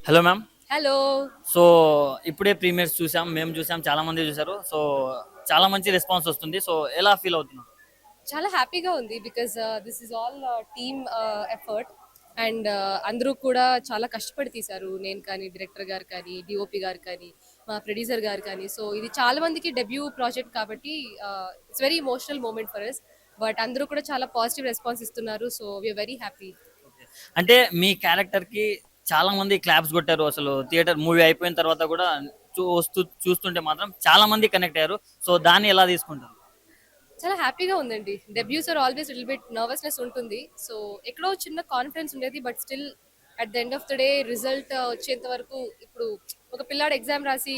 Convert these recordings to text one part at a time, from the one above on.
Hello ma'am. Hello. So ఇప్పుడే premieres చూసాం, మేము చూసాం, చాలా మంది చూసారు. సో చాలా మంచి రెస్పాన్స్ వస్తుంది. సో ఎలా ఫీల్ అవుతున్నారు? చాలా హ్యాపీగా ఉంది because this is all team effort and అందరూ కూడా చాలా కష్టపడి తీశారు. నేను కానీ, డైరెక్టర్ గారు కానీ, డిఓపి గారు కానీ, మా ప్రొడ్యూసర్ గారు కానీ. సో ఇది చాలా మందికి డెబ్యూ ప్రాజెక్ట్ కాబట్టి it's very emotional moment for us. But అందరూ కూడా చాలా పాజిటివ్ రెస్పాన్స్ ఇస్తున్నారు. So we are very happy. అంటే మీ క్యారెక్టర్ కి చాలా మంది క్లాప్స్ కొట్టారు. అసలు థియేటర్ మూవీ అయిపోయిన తర్వాత కూడా చూస్తుంటే మాత్రం చాలా మంది కనెక్ట్ అయ్యారు. సో దాన్ని ఎలా తీసుకుంటారు? చాలా హ్యాపీగా ఉందండి. Debuts are always little bit nervousness ఉంటుంది. సో ఎక్కడో చిన్న కాన్ఫిడెన్స్ ఉండేది. But still at the end of the day result వచ్చేంత వరకు ఇప్పుడు ఒక పిల్లాడు ఎగ్జామ్ రాసి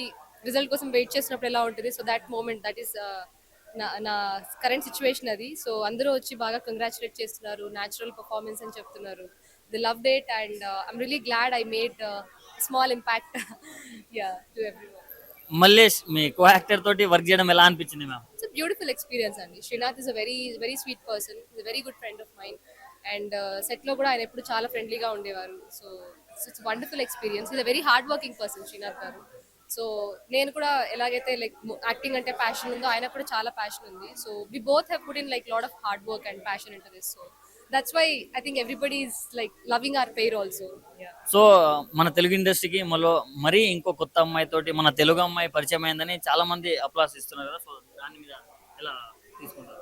రిజల్ట్ కోసం వెయిట్ చేసినప్పుడు ఎలా ఉంటుంది. So that moment that is నా కరెంట్ సిచ్యువేషన్ అది. సో అందరూ వచ్చి బాగా కంగ్రాచులేట్ చేస్తున్నారు. న్యాచురల్ పర్ఫార్మెన్స్ అని చెప్తున్నారు. The love date and I'm really glad I made small impact yeah to everyone. Mallesh మీ కో యాక్టర్ తోటి వర్క్ చేయడం ఎలా అనిపించింది ma'am? It's a beautiful experience అండి. Srinath is a very sweet person. Is a very good friend of mind. And set లో కూడా ఆయన ఎప్పుడు చాలా ఫ్రెండ్లీగా ఉండేవారు. So it's wonderful experience. Is a very hard working person Srinath గారు. సో నేను కూడా ఎలాగైతే లైక్ యాక్టింగ్ అంటే ప్యాషన్ ఉందో ఆయన కూడా చాలా ప్యాషన్ ఉంది. So we both have put in like lot of hard work and passion into this. So that's why I think everybody is like loving our pair also. So మన తెలుగు ఇండస్ట్రీకి మరీ ఇంకో కొత్త అమ్మాయి తోటి మన తెలుగు అమ్మాయి పరిచయం అయిందని చాలా మంది అప్లాస్ ఇస్తున్నారు కదా. సో దాని మీద ఎలా తీసుకుంటారు?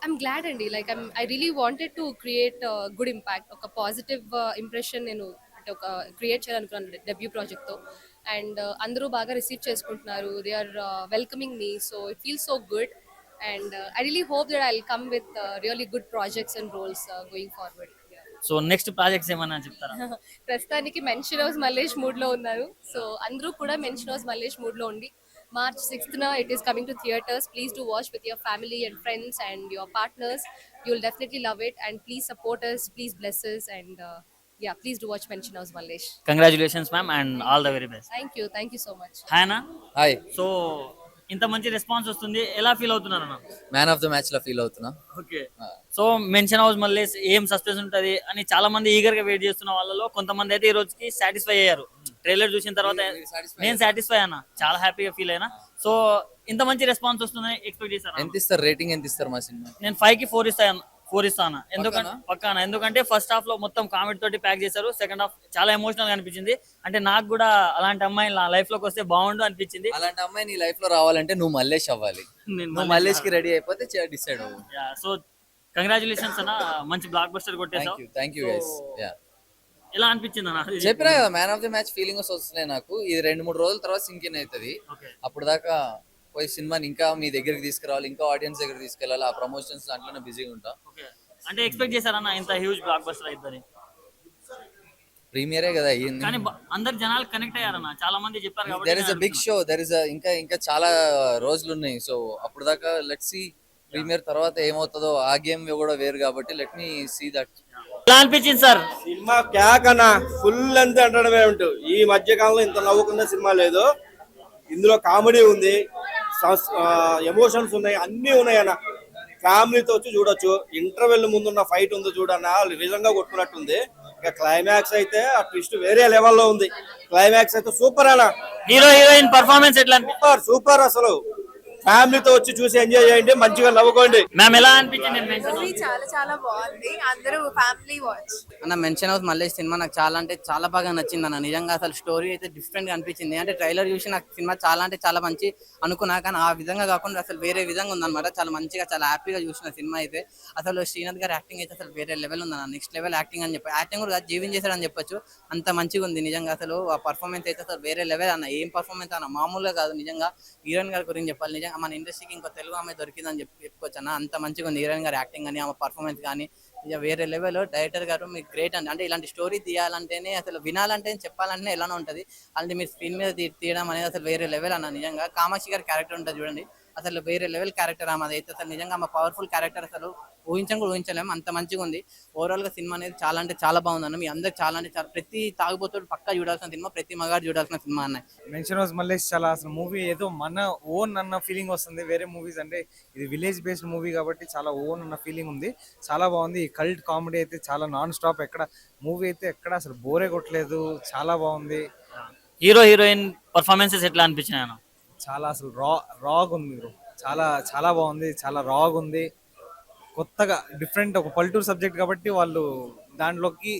I'm glad అండి. Like I really wanted to create good impact, ఒక పాజిటివ్ ఇంప్రెషన్ నేను అంటే ఒక క్రియేట్ చేయాలనుకున్నాను డెబ్యూ ప్రాజెక్ట్తో. అండ్ అందరూ బాగా రిసీవ్ చేసుకుంటున్నారు. They are welcoming me. So it feel so good. And I really hope that I will come with really good projects and roles going forward. So next projects ఏమన్నా చెప్తారా? ప్రస్తుతానికి mention House Mallesh mood లో ఉన్నారు. So అందరూ కూడా mention House Mallesh mood లో ఉండి March 6th it is coming to theaters. Please do watch with your family and friends and your partners. You will definitely love it and please support us, please bless us and yeah, please do watch Mention House Mallesh. Congratulations ma'am and all the very best. Thank you so much. Hi అన్న. Hi. So ఇంత మంచి response వస్తుంది, ఎలా feel అవుతున్నారు అన్న? Man of the match లో feel అవుతున్నా. Okay. So mansion house మళ్ళీ ఏం సస్పెన్స్ ఉంటది అని చాలా మంది ఈగర్ గా వెయిట్ చేస్తున్న వాళ్ళలో కొంతమంది అయితే ఈ రోజుకి సాటిస్ఫై అయ్యారు. ట్రైలర్ చూసిన తర్వాత నేను సాటిస్ఫై అన్నా, చాలా హ్యాపీగా ఫీల్ అయినా. సో ఇంత మంచి రెస్పాన్స్ వస్తుందని ఎక్స్పెక్ట్ చేశాను. ఎంత ఇస్తారు రేటింగ్? ఎంత ఇస్తారు మా సినిమా? నేను 5 కి 4 ఇస్తాను. ఎందుకంటే ఫస్ట్ హాఫ్ లో మొత్తం కామెడీ తోటి ప్యాక్ చేశారు. సెకండ్ హాఫ్ చాలా ఎమోషనల్ గా అనిపించింది. అంటే నాకు కూడా అలాంటి అమ్మాయి నా లైఫ్ లోకి వస్తే బాగుండు అనిపించింది. అలాంటి అమ్మాయి నీ లైఫ్ లో రావాలంటే నువ్వు మల్లేష్ అవ్వాలి. నువ్వు మల్లేష్ కి రెడీ అయిపోతే డిసైడ్ అవ్వు. సో కంగ్రాచులేషన్స్ అన్న, మంచి బ్లాక్ బస్టర్ కొట్టేసావు. Thank you guys. ఎలా అనిపించింది అన్న? చెప్పినా కదా man of the match feeling వస్తున్నాయి నాకు. ఇది 2-3 రోజుల తర్వాత సింక్ ఇన్ అవుతుంది. అప్పుడు దాకా పోయి సినిమాని ఇంకా మీ దగ్గరికి తీసుకురావాలి, ఇంకా ఆడియన్స్ దగ్గర తీసుకెళ్ళాలి. ఆ ప్రమోషన్స్ దాంట్లోనే బిజీగా ఉంటా. అంటే ఎక్స్పెక్ట్ చేశారన్న ఇంత హ్యూజ్ బ్లాక్ బస్టర్ అయిద్దని? ప్రీమియరే కదా అయ్యింది. కానీ అందరు జనాలు కనెక్ట్ అయ్యారన్న, చాలా మంది చెప్పారు కాబట్టి. There is a big show, there is ఇంకా చాలా రోజులు ఉన్నాయి. సో అప్పుడు దాకా లెట్స్ సీ ప్రీమియర్ తర్వాత ఏమవుతుందో. ఆ గేమ్ కూడా వేరు కాబట్టి లెట్ మీ సీ దట్. ఎలా అనిపించింది సార్ సినిమా? క్యాకన్నా ఫుల్ అంతే అంటడమే ఉంటూ. ఈ మధ్య కాలంలో ఇంత నవ్వుకున్న సినిమా లేదు. ఇందులో కామెడీ ఉంది, ఎమోషన్స్ ఉన్నాయి, అన్నీ ఉన్నాయి అన్న. ఫ్యామిలీతో వచ్చి చూడొచ్చు. ఇంటర్వెల్ ముందున్న ఫైట్ ఉంది చూడన్న, నిజంగా కొట్టుకున్నట్టుంది. ఇక క్లైమాక్స్ అయితే ఆ ట్విస్ట్ వేరే లెవెల్లో ఉంది. క్లైమాక్స్ అయితే సూపర్ అన్న. హీరో హీరోయిన్ పర్ఫార్మెన్స్ ఎట్లా? సూపర్ అసలు. ఫ్యామిలీతో వచ్చి చూసి ఎంజాయ్ చేయండి, మంచిగా నవ్వుకోండి. మ్యామ్ ఎలా అనిపించింది? మూవీ చాలా బాగుంది. అందరూ ఫ్యామిలీ వాచ్. అన్న మెన్షన్ హౌస్ మల్లేష్ సినిమా నాకు చాలా అంటే చాలా బాగా నచ్చింది అన్న. నిజంగా అసలు స్టోరీ అయితే డిఫరెంట్ గా అనిపించింది. అంటే ట్రైలర్ చూసి నాకు సినిమా చాలా అంటే చాలా మంచి అనుకున్నా, కానీ ఆ విధంగా కాకుండా అసలు వేరే విధంగా ఉందన్నమాట. చాలా మంచిగా చాలా హ్యాపీగా చూసిన సినిమా అయితే. అసలు శ్రీనాథ్ గారి యాక్టింగ్ అయితే అసలు వేరే లెవెల్ ఉందన్న. నెక్స్ట్ లెవెల్ యాక్టింగ్ అని చెప్పి, యాక్టింగ్ కూడా జీవించేశాడని చెప్పొచ్చు, అంత మంచిగా ఉంది నిజంగా. అసలు ఆ పర్ఫార్మెన్స్ అయితే అసలు వేరే లెవెల్ అన్న. ఏం పర్ఫార్మెన్స్ అన్న, మామూలుగా కాదు నిజంగా. హీరోయిన్ గారి గురించి చెప్పాలి, నిజంగా మన ఇండస్ట్రీకి ఇంకో తెలుగు ఆమె దొరికిందని చెప్పుకోవచ్చు అన్న. అంత మంచిగా ఉంది హీరోయిన్ గారి యాక్టింగ్ కానీ, ఆమె పర్ఫార్మెన్స్ కానీ ఇక వేరే లెవెల్. డైరెక్టర్ గారు మీకు గ్రేట్ అండి. అంటే ఇలాంటి స్టోరీ తీయాలంటేనే, అసలు వినాలంటే, చెప్పాలంటే ఎలానో ఉంటుంది. అలాంటి మీరు స్క్రీన్ మీద తీయడం అనేది అసలు వేరే లెవెల్ అన్న. నిజంగా కామాక్షి గారి క్యారెక్టర్ ఉంటుంది చూడండి, అసలు వేరే లెవెల్ క్యారెక్టర్ ఆమె అయితే అసలు నిజంగా ఆమె పవర్ఫుల్ క్యారెక్టర్ అసలు ఊహించని కూడా ఊహించలేము, అంత మంచిగా ఉంది. ఓవరాల్ గా సినిమా అనేది చాలా అంటే చాలా బాగుందన్న. మీ అందరికి చాలా అంటే చాలా, ప్రతి తాగుబోతుడు పక్కా చూడాల్సిన సినిమా, ప్రతి మగాడు చూడాల్సిన సినిమా అన్న. మెన్షన్ హౌస్ మల్లేష్ చాలా అసలు మూవీ ఏదో మన ఓన్ అన్న ఫీలింగ్ వస్తుంది. వేరే మూవీస్ అంటే ఇది విలేజ్ బేస్డ్ మూవీ కాబట్టి చాలా ఓన్ అన్న ఫీలింగ్ ఉంది. చాలా బాగుంది. ఈ కల్ట్ కామెడీ అయితే చాలా నాన్ స్టాప్, ఎక్కడ మూవీ అయితే ఎక్కడ అసలు బోరే కొట్టలేదు. చాలా బాగుంది. హీరో హీరోయిన్ పర్ఫార్మెన్సెస్ ఎట్లా అనిపించినాయి అన్న? చాలా అసలు రాగ్ ఉంది బ్రో. చాలా చాలా బాగుంది. చాలా రాగ్ ఉంది. కొత్తగా డిఫరెంట్ ఒక పల్లెటూరు సబ్జెక్ట్ కాబట్టి వాళ్ళు దాంట్లోకి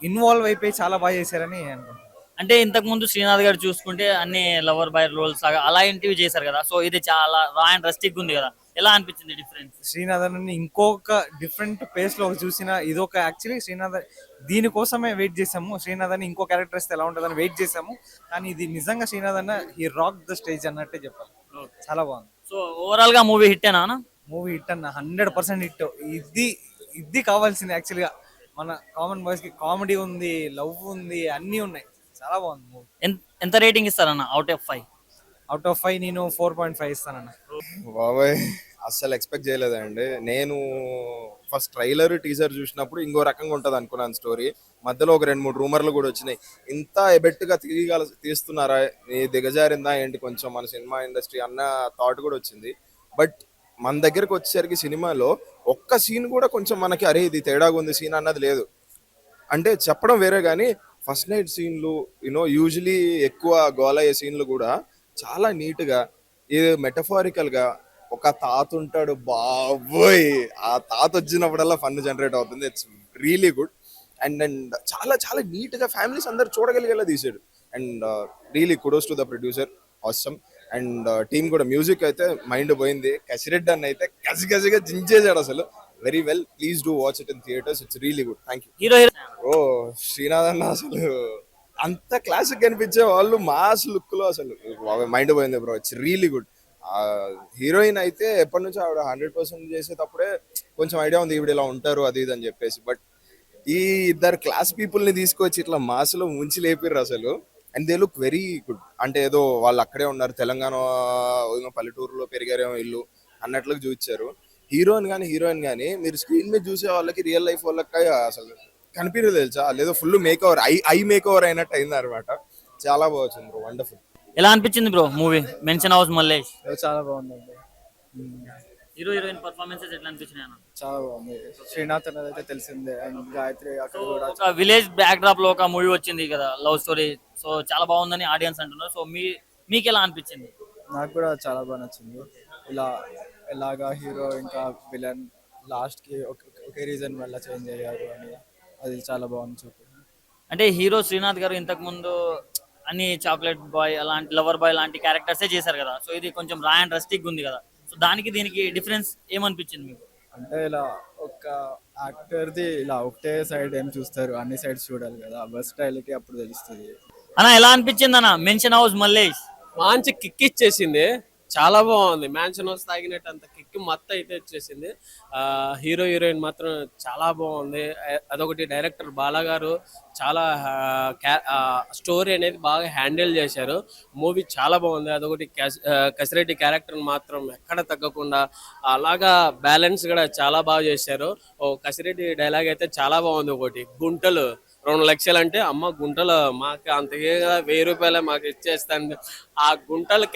ఇన్వాల్వ్ అయిపోయి చాలా బాగా చేశారని అనుకుంటున్నాను. అంటే ఇంతకు ముందు శ్రీనాథ్ గారు చూసుకుంటే అన్ని లవర్ బాయ్ రోల్స్ లాగా అలాంటివి చేశారు కదా, సో ఇది చాలా రా అండ్ రస్టిక్ ఉంది కదా, ఎలా అనిపించింది డిఫరెన్స్? శ్రీనాథన్ ఇంకొక డిఫరెంట్ పేస్ లో చూసిన ఇదొక యాక్చువల్లీ శ్రీనాథ్ దీనికోసమే వెయిట్ చేసాము. శ్రీనాథన్ ఇంకో క్యారెక్టర్ ఇస్తే ఎలా ఉంటుందని వెయిట్ చేసాము. కానీ ఇది నిజంగా శ్రీనాథన్ ఈ రాక్ ద స్టేజ్ అన్నట్టే చెప్పాలి. చాలా బాగుంది. సో ఓవరాల్ గా మూవీ హిట్ ఏనా? మూవీ హిట్ అన్న 100% హిట్. ఇది కావాల్సింది యాక్చువల్ గా మన కామన్ బాయ్స్ కి. కామెడీ ఉంది, లవ్ ఉంది, అన్ని ఉన్నాయి. చాలా బాగుంది మూవీ. ఎంత రేటింగ్ ఇస్తారన్న అవుట్ ఆఫ్ 5? అవుట్ ఆఫ్ 5 నేను 4.5 ఇస్తానన్న. బాబాయ్ అస్సలు ఎక్స్పెక్ట్ చేయలేదండి. నేను ఫస్ట్ ట్రైలర్ టీజర్ చూసినప్పుడు ఇంకో రకంగా ఉంటుంది అనుకున్నాను స్టోరీ. మధ్యలో ఒక 2-3 రూమర్లు కూడా వచ్చినాయి. ఇంత ఎబెట్టుగా తీస్తున్నారా, నీ దిగజారిందా ఏంటి కొంచెం మన సినిమా ఇండస్ట్రీ అన్న థాట్ కూడా వచ్చింది. బట్ మన దగ్గరకు వచ్చేసరికి సినిమాలో ఒక్క సీన్ కూడా కొంచెం మనకి అరే ఇది తేడాగా ఉంది సీన్ అన్నది లేదు. అంటే చెప్పడం వేరే కానీ ఫస్ట్ నైట్ సీన్లు యూజువలీ ఎక్కువ గోల అయ్యే సీన్లు కూడా చాలా నీట్గా ఇది మెటఫారికల్గా ఒక తాత ఉంటాడు బాబోయ్, ఆ తాత వచ్చినప్పుడల్లా ఫన్ జనరేట్ అవుతుంది. It's really good. అండ్ చాలా చాలా నీట్గా ఫ్యామిలీస్ అందరు చూడగలిగేలా తీసాడు. And really kudos to the producer, awesome. And team కూడా మ్యూజిక్ అయితే మైండ్ పోయింది. కసిరెడ్డి అన్న అయితే కసిగా జించేసాడు అసలు. Very well. Please do watch it in theatres. It's really good. Thank you. Hero ఓ శ్రీనాథ్ అన్న అసలు అంత క్లాసిక్ కనిపించే వాళ్ళు మాస్ లుక్ లో అసలు మైండ్ పోయింది bro. It's really good. Heroine అయితే ఎప్పటి నుంచో ఆవిడ 100% చేసేటప్పుడే కొంచెం ఐడియా ఉంది ఈవిడ ఇలా ఉంటారు అది ఇది అని చెప్పేసి. బట్ ఈ ఇద్దరు క్లాస్ పీపుల్ ని తీసుకొచ్చి ఇట్లా మాస్ లో ముంచి లేపిర్రు అసలు. And they look very good. అంటే ఏదో వాళ్ళు అక్కడే ఉన్నారు, తెలంగాణ పల్లెటూరులో పెరిగారేమో ఇల్లు అన్నట్లుగా చూపించారు. హీరోయిన్ కానీ మీరు స్క్రీన్ మీద చూసే వాళ్ళకి రియల్ లైఫ్ వాళ్ళకి అసలు కనిపించదు తెలుసా, లేదో full make over I make over అయినట్టు అయింది అనమాట. చాలా బాగా వచ్చింది బ్రో. వండర్ఫుల్. ఎలా అనిపించింది bro movie mention House Mallesh? చాలా బాగుందండి. హీరో హీరోయిన్ పర్ఫార్మెన్సెస్ ఎట్లా అనిపించినాయి అన్న? చాలా బాగుంది. శ్రీనాథ్ అనేది అయితే తెలిసిందే. అండ్ గాయత్రి అక్కడ కూడా ఒక విలేజ్ బ్యాక్ డ్రాప్ లో ఒక మూవీ వచ్చింది కదా, లవ్ స్టోరీ. సో చాలా బాగుందని ఆడియన్స్ అంటున్నారు. సో మీకు ఎలా అనిపించింది? నాకు కూడా చాలా బాగా నచ్చింది. ఎలాగా హీరో ఇంకా విలన్ లాస్ట్ కి ఒకే రీజన్ వల్ల చేంజ్ అయ్యారు అని, అది చాలా బాగుంది చూపి. అంటే హీరో శ్రీనాథ్ గారు ఇంతకు ముందు అన్ని చాక్లెట్ బాయ్ అలాంటి లవర్ బాయ్ లాంటి క్యారెక్టర్సే చేశారు కదా, సో ఇది కొంచెం రా అండ్ రస్టిక్ ఉంది కదా, సో దానికి దీనికి డిఫరెన్స్ ఏమనిపించింది మీకు? అంటే ఇలా ఒక యాక్టర్ది ఇలా ఒకటే సైడ్ ఏం చూస్తారు, అన్ని సైడ్స్ చూడాలి కదా, వర్స్టైల్ కి అప్పుడు తెలుస్తుంది. అన్న ఎలా అనిపించింది అన్న మెన్షన్ హౌస్ మల్లేష్? మంచి కిక్ ఇచ్చేసింది. చాలా బాగుంది. మ్యాన్షన్ హౌస్ తాగినట్టు అంత కిక్ మొత్తం అయితే వచ్చేసింది. హీరో హీరోయిన్ మాత్రం చాలా బాగుంది. అదొకటి డైరెక్టర్ బాలా గారు చాలా స్టోరీ అనేది బాగా హ్యాండిల్ చేశారు. మూవీ చాలా బాగుంది. అదొకటి కసిరెడ్డి క్యారెక్టర్ మాత్రం ఎక్కడ తగ్గకుండా అలాగా బ్యాలెన్స్ కూడా చాలా బాగా చేశారు. ఓ కసిరెడ్డి డైలాగ్ అయితే చాలా బాగుంది. ఒకటి గుంటలు 2 లక్షలు అంటే అమ్మ గుంటలు మాకు అంతకే 1000 రూపాయలే మాకు ఇచ్చేస్తాను. ఆ గుంటలు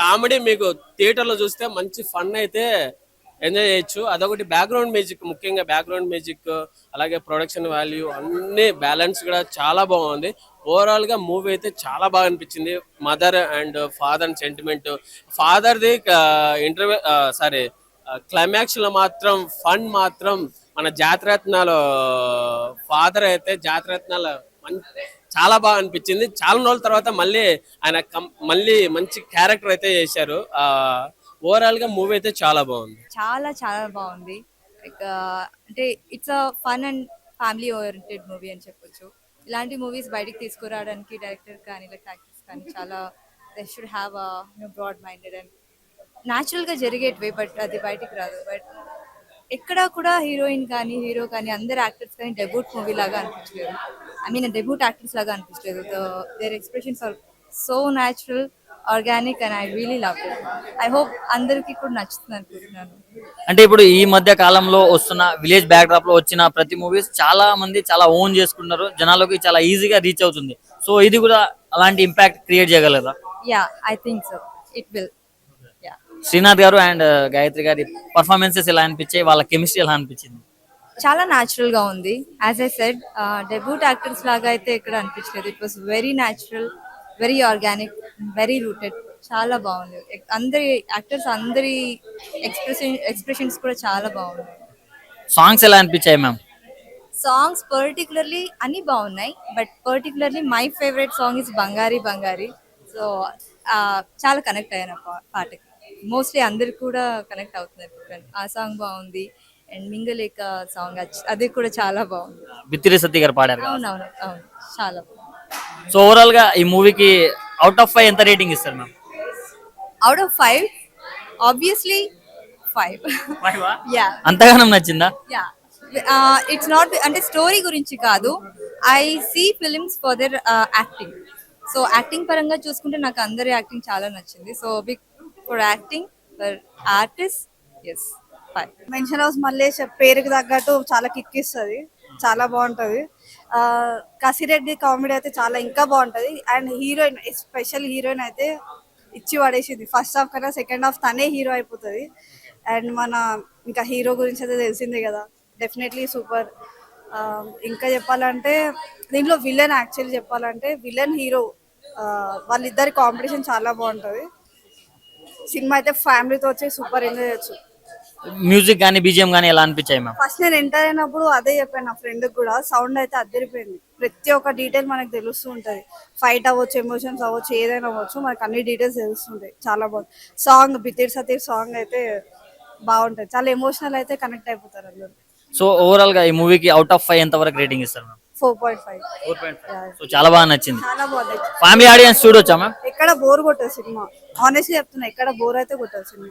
కామెడీ మీకు థియేటర్లో చూస్తే మంచి ఫన్ అయితే ఎంజాయ్ చేయొచ్చు. అదొకటి బ్యాక్గ్రౌండ్ మ్యూజిక్, ముఖ్యంగా బ్యాక్గ్రౌండ్ మ్యూజిక్ అలాగే ప్రొడక్షన్ వాల్యూ అన్ని బ్యాలెన్స్ కూడా చాలా బాగుంది. ఓవరాల్ గా మూవీ అయితే చాలా బాగా అనిపించింది. మదర్ అండ్ ఫాదర్ సెంటిమెంట్, ఫాదర్ది ఇంటర్వ్యూ క్లైమాక్స్ లో మాత్రం ఫన్ మాత్రం మన జాతిరత్నాలు ఫాదర్ అయితే జాతిరత్నాలు చాలా బాగా అనిపించింది. చాలా రోజుల తర్వాత మళ్ళీ ఆయన మళ్ళీ మంచి క్యారెక్టర్ అయితే చేశారు. ఓవరాల్ గా మూవీ అయితే చాలా బాగుంది. చాలా చాలా బాగుంది. లైక్ అంటే it's a fun and family oriented movie అని చెప్పొచ్చు. ఇలాంటి మూవీస్ బయటికి తీసుకురావడానికి డైరెక్టర్ కానీ లైక్ యాక్టర్స్ కానీ చాలా they should have broad minded and natural గా జరిగేటివి, బట్ అది బయటికి రాదు. బట్ ఎక్కడ కూడా హీరోయిన్ కానీ హీరో కానీ అందరు యాక్టర్స్ కానీ డెబ్యూట్ మూవీ లాగా అనిపించలేదు. ఐ మీన్ డెబ్యూట్ యాక్టర్స్ లాగా అనిపించలేదు. Their expressions are so natural organic and I really love it. I hope అందరికీ కూడా నచ్చుతుంది అనుకుంటున్నాను. అంటే ఇప్పుడు ఈ మధ్య కాలంలో వస్తున్న విలేజ్ బ్యాక్ డ్రాప్ లో వచ్చిన ప్రతి మూవీస్ చాలా మంది చాలా ఓన్ చేసుకుంటున్నారు, జనాలకి చాలా ఈజీగా రీచ్ అవుతుంది. సో ఇది కూడా అలాంటి ఇంపాక్ట్ క్రియేట్ చేయగలదా? Yeah, I think so, it will. Yeah, Srinath గారు అండ్ గాయత్రి గారి పర్ఫార్మెన్సెస్ ఎలా అనిపించాయి, వాళ్ళ కెమిస్ట్రీ ఎలా అనిపించింది? చాలా న్యాచురల్ గా ఉంది. As I said, debut actors లాగా అయితే ఇక్కడ అనిపించలేదు. It was very natural, very organic, very rooted. చాలా బాగుంది. అందరి యాక్టర్స్ అందరి ఎక్స్ప్రెషన్స్ కూడా చాలా బాగున్నాయి. సాంగ్స్ ఎలా అనిపించాయి మ్యామ్? సాంగ్స్ పర్టికులర్లీ అన్ని బాగున్నాయి, but particularly my favourite song is బంగారి బంగారి. సో చాలా కనెక్ట్ అయ్యాను పాటకి. మోస్ట్లీ అందరు కూడా కనెక్ట్ అవుతున్నారు. ఆ సాంగ్ బాగుంది. అండ్ మింగలేక సాంగ్ అది కూడా చాలా బాగుంది. బిత్తిరి సత్య గారు పాడారు. అవునవును, అవును, చాలా బాగుంది. సో ఓవరాల్ గా ఈ మూవీకి అవుట్ ఆఫ్ 5 ఎంత రేటింగ్ ఇస్తారు ma'am? Out of 5, obviously 5. Yeah, అంతగానం నచ్చిందా? యా. ఇట్స్ నాట్ అంటే స్టోరీ గురించి కాదు. I see films for their acting. So acting పరంగా చూసుకుంటే నాకు అందరి యాక్టింగ్ చాలా నచ్చింది. So big for acting, for artist, yes 5. Mansion House Mallesh పేరుకి తగ్గట్టు చాలా కిక్ ఇస్తుంది, చాలా బాగుంటది. కసిరెడ్డి కామెడీ అయితే చాలా ఇంకా బాగుంటది. అండ్ హీరోయిన్, ఎస్పెషల్ హీరోయిన్ అయితే ఇచ్చి పడేసింది. ఫస్ట్ హాఫ్ కన్నా సెకండ్ హాఫ్ తనే హీరో అయిపోతుంది. అండ్ మన ఇంకా హీరో గురించి అయితే తెలిసిందే కదా, డెఫినెట్లీ సూపర్. ఇంకా చెప్పాలంటే దీంట్లో విలన్, యాక్చువల్లీ చెప్పాలంటే విలన్ హీరో వాళ్ళిద్దరి కాంపిటీషన్ చాలా బాగుంటుంది. సినిమా అయితే ఫ్యామిలీతో వచ్చి సూపర్ ఎంజాయ్ చేయొచ్చు. మ్యూజిక్ కానీ బీజిఎం కానీ ఎలా అనిపించాయి మ్యామ్? ఫస్ట్ నేను ఎంటర్ అయినప్పుడు అదే చెప్పాను నా ఫ్రెండ్ కూడా, సౌండ్ అయితే అద్దరిపోయింది. ప్రతి ఒక్క డీటెయిల్ మనకు తెలుస్తూ ఉంటది. ఫైట్ అవ్వచ్చు, ఎమోషన్స్ అవ్వచ్చు, ఏదైనా అవ్వచ్చు, మనకు అన్ని డీటెయిల్స్ తెలుస్తుంటాయి. చాలా బాగుంది. సాంగ్ బితిర్ సతీర్ సాంగ్ అయితే బాగుంటది. చాలా ఎమోషనల్ అయితే కనెక్ట్ అయిపోతారు అందరు. సో ఓవరాల్ గా ఈ మూవీకి అవుట్ ఆఫ్ 5 ఎంత వరకు రేటింగ్ ఇస్తారు మ్యామ్? 4.5. సో చాలా బాగా నచ్చింది. చాలా బాగుంది. ఫ్యామిలీ ఆడియన్స్ చూడొచ్చా మ్యామ్? ఎక్కడ బోర్ కొట్టదు సినిమా. ఆనెస్ట్లీ చెప్తున్నా, ఎక్కడ బోర్ అయితే కొట్టదు సినిమా.